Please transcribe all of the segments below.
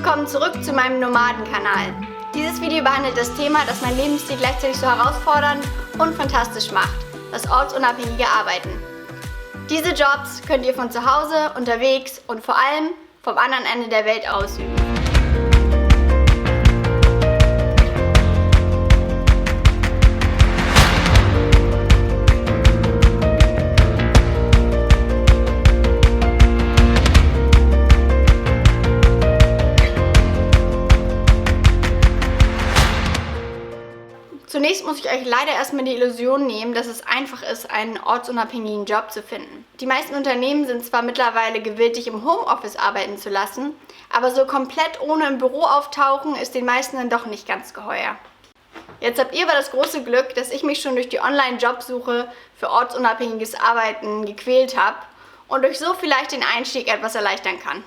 willkommen zurück zu meinem Nomadenkanal. Dieses Video behandelt das Thema, das mein Lebensstil gleichzeitig so herausfordernd und fantastisch macht: das ortsunabhängige Arbeiten. Diese Jobs könnt ihr von zu Hause, unterwegs und vor allem vom anderen Ende der Welt ausüben. Zunächst muss ich euch leider erstmal die Illusion nehmen, dass es einfach ist, einen ortsunabhängigen Job zu finden. Die meisten Unternehmen sind zwar mittlerweile gewillt, dich im Homeoffice arbeiten zu lassen, aber so komplett ohne im Büro auftauchen ist den meisten dann doch nicht ganz geheuer. Jetzt habt ihr aber das große Glück, dass ich mich schon durch die Online-Jobsuche für ortsunabhängiges Arbeiten gequält habe und euch so vielleicht den Einstieg etwas erleichtern kann.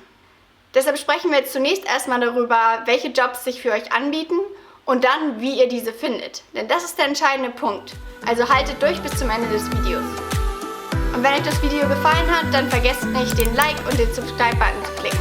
Deshalb sprechen wir jetzt zunächst erstmal darüber, welche Jobs sich für euch anbieten und dann, wie ihr diese findet. Denn das ist der entscheidende Punkt. Also haltet durch bis zum Ende des Videos. Und wenn euch das Video gefallen hat, dann vergesst nicht, den Like und den Subscribe-Button zu klicken.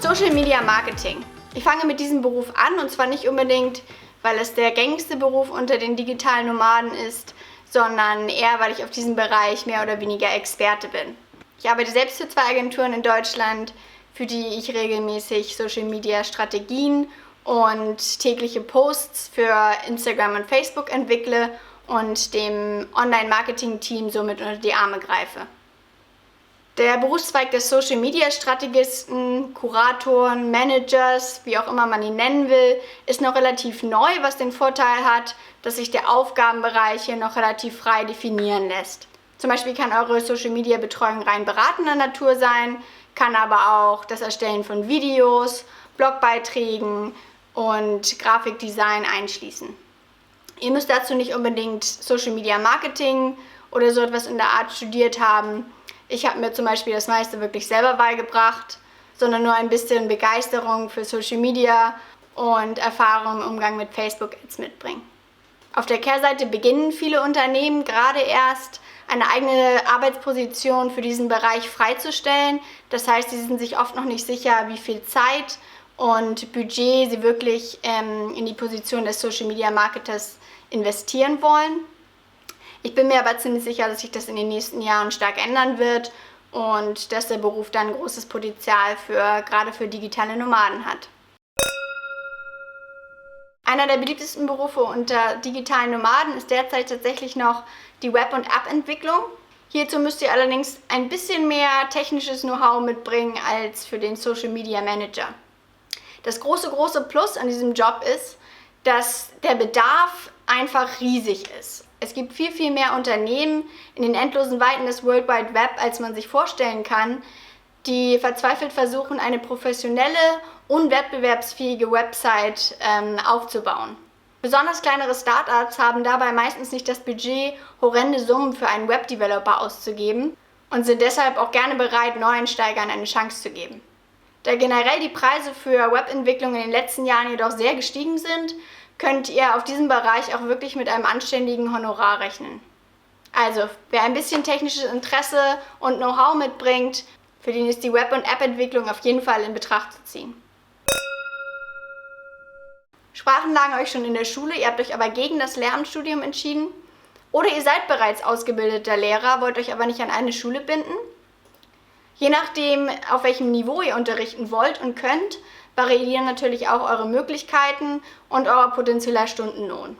Social Media Marketing. Ich fange mit diesem Beruf an, und zwar nicht unbedingt, weil es der gängigste Beruf unter den digitalen Nomaden ist, sondern eher, weil ich auf diesem Bereich mehr oder weniger Experte bin. Ich arbeite selbst für 2 Agenturen in Deutschland, für die ich regelmäßig Social-Media-Strategien und tägliche Posts für Instagram und Facebook entwickle und dem Online-Marketing-Team somit unter die Arme greife. Der Berufszweig des Social-Media-Strategisten, Kuratoren, Managers, wie auch immer man ihn nennen will, ist noch relativ neu, was den Vorteil hat, dass sich der Aufgabenbereich hier noch relativ frei definieren lässt. Zum Beispiel kann eure Social-Media-Betreuung rein beratender Natur sein, kann aber auch das Erstellen von Videos, Blogbeiträgen und Grafikdesign einschließen. Ihr müsst dazu nicht unbedingt Social Media Marketing oder so etwas in der Art studiert haben. Ich habe mir zum Beispiel das meiste wirklich selber beigebracht, sondern nur ein bisschen Begeisterung für Social Media und Erfahrung im Umgang mit Facebook Ads mitbringen. Auf der Kehrseite beginnen viele Unternehmen gerade erst, eine eigene Arbeitsposition für diesen Bereich freizustellen. Das heißt, sie sind sich oft noch nicht sicher, wie viel Zeit und Budget sie wirklich in die Position des Social Media Marketers investieren wollen. Ich bin mir aber ziemlich sicher, dass sich das in den nächsten Jahren stark ändern wird und dass der Beruf dann großes Potenzial gerade für digitale Nomaden hat. Einer der beliebtesten Berufe unter digitalen Nomaden ist derzeit tatsächlich noch die Web- und App-Entwicklung. Hierzu müsst ihr allerdings ein bisschen mehr technisches Know-how mitbringen als für den Social Media Manager. Das große Plus an diesem Job ist, dass der Bedarf einfach riesig ist. Es gibt viel mehr Unternehmen in den endlosen Weiten des World Wide Web, als man sich vorstellen kann, die verzweifelt versuchen, eine professionelle und wettbewerbsfähige Website aufzubauen. Besonders kleinere Startups haben dabei meistens nicht das Budget, horrende Summen für einen Webdeveloper auszugeben und sind deshalb auch gerne bereit, Neueinsteigern eine Chance zu geben. Da generell die Preise für Webentwicklung in den letzten Jahren jedoch sehr gestiegen sind, könnt ihr auf diesem Bereich auch wirklich mit einem anständigen Honorar rechnen. Also, wer ein bisschen technisches Interesse und Know-how mitbringt, für den ist die Web- und App-Entwicklung auf jeden Fall in Betracht zu ziehen. Sprachen lagen euch schon in der Schule, ihr habt euch aber gegen das Lehramtsstudium entschieden. Oder ihr seid bereits ausgebildeter Lehrer, wollt euch aber nicht an eine Schule binden. Je nachdem, auf welchem Niveau ihr unterrichten wollt und könnt, variieren natürlich auch eure Möglichkeiten und euer potenzieller Stundenlohn.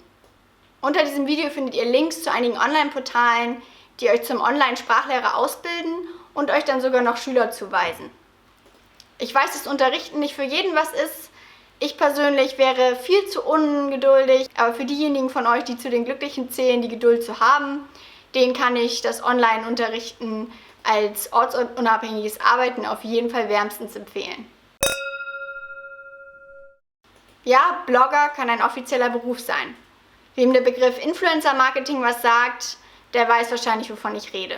Unter diesem Video findet ihr Links zu einigen Online-Portalen, die euch zum Online-Sprachlehrer ausbilden und euch dann sogar noch Schüler zuweisen. Ich weiß, dass Unterrichten nicht für jeden was ist. Ich persönlich wäre viel zu ungeduldig, aber für diejenigen von euch, die zu den Glücklichen zählen, die Geduld zu haben, denen kann ich das Online-Unterrichten als ortsunabhängiges Arbeiten auf jeden Fall wärmstens empfehlen. Ja, Blogger kann ein offizieller Beruf sein. Wem der Begriff Influencer-Marketing was sagt, der weiß wahrscheinlich, wovon ich rede.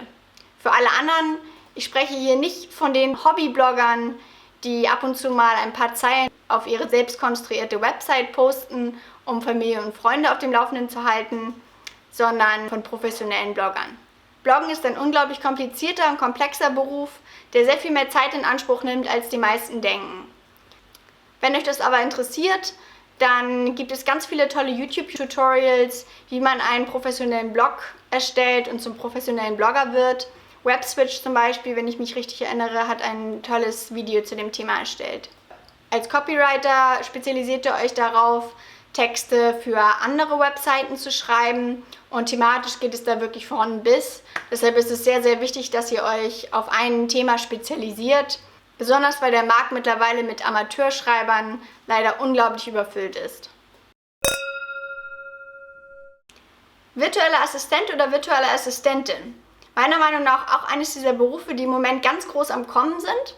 Für alle anderen, ich spreche hier nicht von den Hobbybloggern, die ab und zu mal ein paar Zeilen auf ihre selbst konstruierte Website posten, um Familie und Freunde auf dem Laufenden zu halten, sondern von professionellen Bloggern. Bloggen ist ein unglaublich komplizierter und komplexer Beruf, der sehr viel mehr Zeit in Anspruch nimmt, als die meisten denken. Wenn euch das aber interessiert, dann gibt es ganz viele tolle YouTube-Tutorials, wie man einen professionellen Blog erstellt und zum professionellen Blogger wird. WebSwitch zum Beispiel, wenn ich mich richtig erinnere, hat ein tolles Video zu dem Thema erstellt. Als Copywriter spezialisiert ihr euch darauf, Texte für andere Webseiten zu schreiben und thematisch geht es da wirklich von bis. Deshalb ist es sehr, sehr wichtig, dass ihr euch auf ein Thema spezialisiert, besonders weil der Markt mittlerweile mit Amateurschreibern leider unglaublich überfüllt ist. Virtueller Assistent oder virtuelle Assistentin. Meiner Meinung nach auch eines dieser Berufe, die im Moment ganz groß am Kommen sind.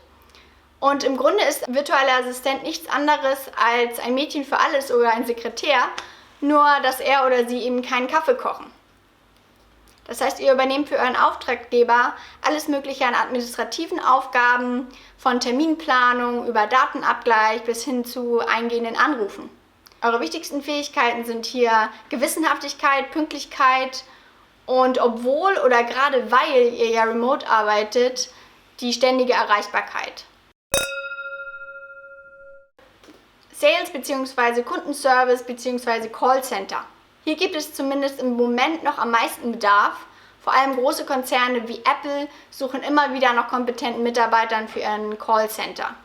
Und im Grunde ist virtueller Assistent nichts anderes als ein Mädchen für alles oder ein Sekretär, nur dass er oder sie eben keinen Kaffee kochen. Das heißt, ihr übernehmt für euren Auftraggeber alles Mögliche an administrativen Aufgaben, von Terminplanung über Datenabgleich bis hin zu eingehenden Anrufen. Eure wichtigsten Fähigkeiten sind hier Gewissenhaftigkeit, Pünktlichkeit und obwohl oder gerade weil ihr ja remote arbeitet, die ständige Erreichbarkeit. Sales bzw. Kundenservice bzw. Callcenter. Hier gibt es zumindest im Moment noch am meisten Bedarf. Vor allem große Konzerne wie Apple suchen immer wieder nach kompetenten Mitarbeitern für ihren Callcenter.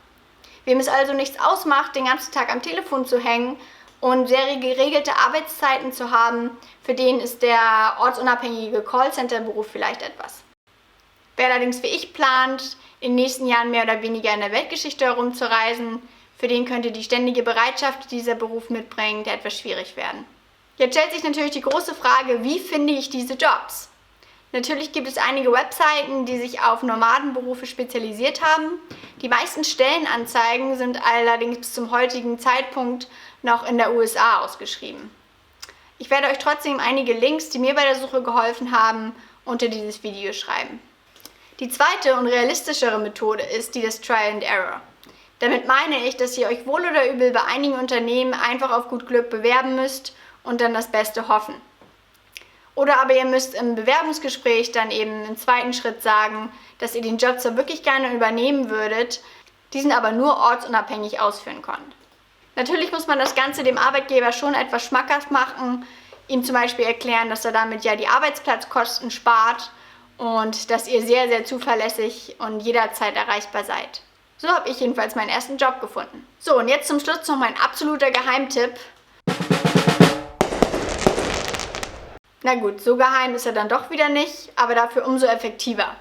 Wem es also nichts ausmacht, den ganzen Tag am Telefon zu hängen und sehr geregelte Arbeitszeiten zu haben, für den ist der ortsunabhängige Callcenter-Beruf vielleicht etwas. Wer allerdings wie ich plant, in den nächsten Jahren mehr oder weniger in der Weltgeschichte herumzureisen, für den könnte die ständige Bereitschaft, die dieser Beruf mitbringt, etwas schwierig werden. Jetzt stellt sich natürlich die große Frage, wie finde ich diese Jobs? Natürlich gibt es einige Webseiten, die sich auf Nomadenberufe spezialisiert haben. Die meisten Stellenanzeigen sind allerdings bis zum heutigen Zeitpunkt noch in der USA ausgeschrieben. Ich werde euch trotzdem einige Links, die mir bei der Suche geholfen haben, unter dieses Video schreiben. Die zweite und realistischere Methode ist die des Trial and Error. Damit meine ich, dass ihr euch wohl oder übel bei einigen Unternehmen einfach auf gut Glück bewerben müsst und dann das Beste hoffen. Oder aber ihr müsst im Bewerbungsgespräch dann eben im zweiten Schritt sagen, dass ihr den Job zwar wirklich gerne übernehmen würdet, diesen aber nur ortsunabhängig ausführen könnt. Natürlich muss man das Ganze dem Arbeitgeber schon etwas schmackhaft machen, ihm zum Beispiel erklären, dass er damit ja die Arbeitsplatzkosten spart und dass ihr sehr, sehr zuverlässig und jederzeit erreichbar seid. So habe ich jedenfalls meinen ersten Job gefunden. So, und jetzt zum Schluss noch mein absoluter Geheimtipp. Na gut, so geheim ist er dann doch wieder nicht, aber dafür umso effektiver.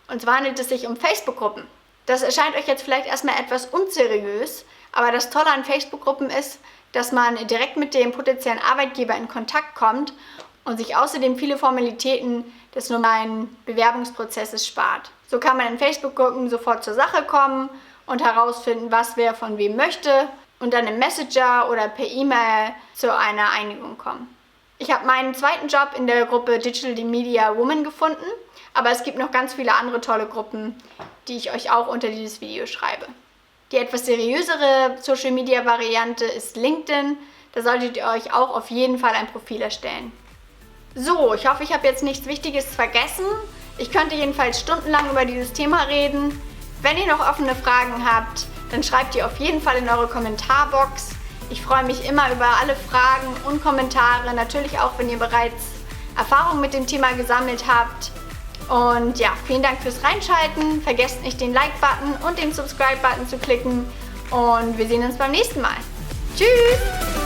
Und zwar handelt es sich um Facebook-Gruppen. Das erscheint euch jetzt vielleicht erstmal etwas unseriös, aber das Tolle an Facebook-Gruppen ist, dass man direkt mit dem potenziellen Arbeitgeber in Kontakt kommt und sich außerdem viele Formalitäten des normalen Bewerbungsprozesses spart. So kann man in Facebook-Gruppen sofort zur Sache kommen und herausfinden, was wer von wem möchte und dann im Messenger oder per E-Mail zu einer Einigung kommen. Ich habe meinen zweiten Job in der Gruppe Digital Media Woman gefunden, aber es gibt noch ganz viele andere tolle Gruppen, die ich euch auch unter dieses Video schreibe. Die etwas seriösere Social-Media-Variante ist LinkedIn, da solltet ihr euch auch auf jeden Fall ein Profil erstellen. So, ich hoffe, ich habe jetzt nichts Wichtiges vergessen. Ich könnte jedenfalls stundenlang über dieses Thema reden. Wenn ihr noch offene Fragen habt, dann schreibt die auf jeden Fall in eure Kommentarbox. Ich freue mich immer über alle Fragen und Kommentare, natürlich auch, wenn ihr bereits Erfahrung mit dem Thema gesammelt habt. Und ja, vielen Dank fürs Reinschalten. Vergesst nicht, den Like-Button und den Subscribe-Button zu klicken. Und wir sehen uns beim nächsten Mal. Tschüss!